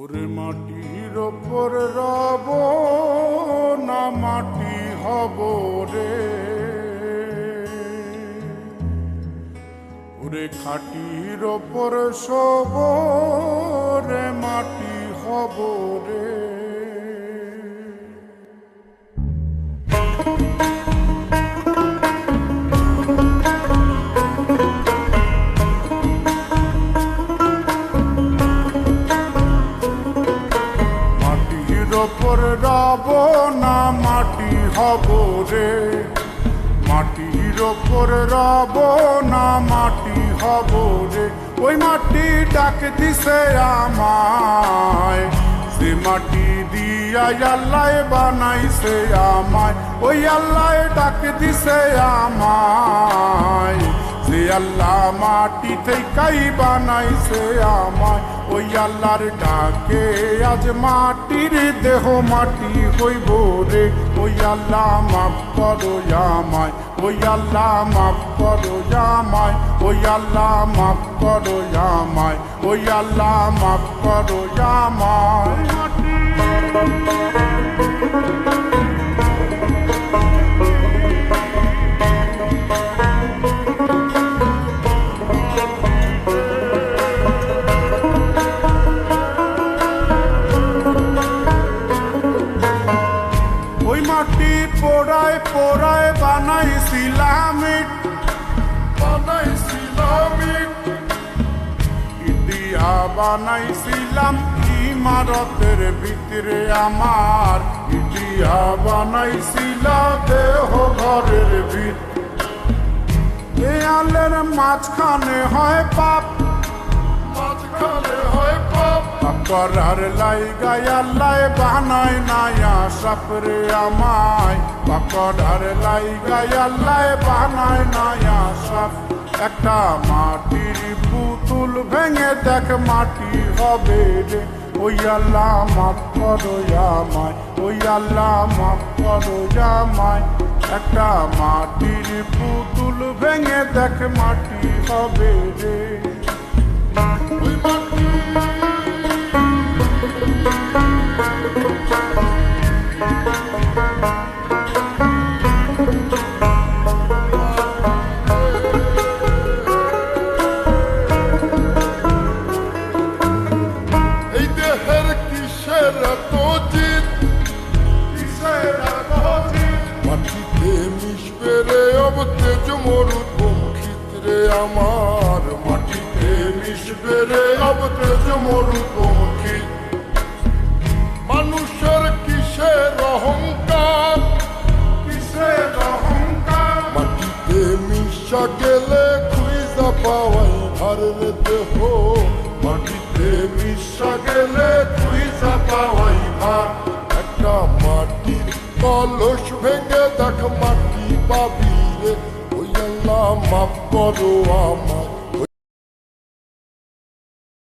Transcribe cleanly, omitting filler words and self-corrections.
ওরে মাটির ওপর রব না মাটি হব রে, ওরে খাটির ওপর সব রে মাটি হব রে। ওপর রব না মাটি হব রে, মাটির ওপর রব না মাটি হব রে। ওই মাটি ডাক দিছে আমায়, সে মাটি দিয়া আল্লাহ বানাইছে আমায়। ওই আল্লাহ ডাক দিছে আমায়, যে আল্লাহ মাটি থেকেই বানাইছে আমায়। ওই আল্লাহর ডাকে আজ মাটির দেহ মাটি হইব রে। ওই আল্লাহ মাফ করো আমায়, ওই আল্লাহ মাফ করো আমায়, ওই আল্লাহ মাফ করো আমায়, ওই আল্লাহ মাফ করো আমায়। মাটি পোড়ায় পোড়ায় বানাইছিলাম ইট, ইটিয়া বানাইছিলাম ইমারতের ভিতরে আমার, ইটিয়া বানাইছিলাম দেহ ঘরের ভিত। দেয়ালের মাঝখানে হয় পাপ, মাঝখানে হয় পাপ, করার লাইগাই আল্লাহ বানায় নায়া সাপরে আমায়। করার লাইগাই আল্লাহ বানায় নায়া সাপ। একটা মাটির পুতুল ভেঙে দেখ মাটি হবে রে। ওই আল্লাহ মাফ করো আমায়, ওই আল্লাহ মাফ করো আমায়। একটা মাটির পুতুল ভেঙে দেখ মাটি হবে রে। আমার মাটিতে মিশবে রে অব তেজ মরুপঙ্খী। মানুষের কিসের অহংকার, কিসের অহংকার, মাটিতে মিশা গেলে খুঁজা পাওয়াই ভারের দেহ। মাটিতে মিশা গেলে খুঁজা পাওয়াই ভার। একটা মাটির কলস ভেঙে দেখ মাটি পাবি রে। ওই আল্লাহ মাফ করো আমায়,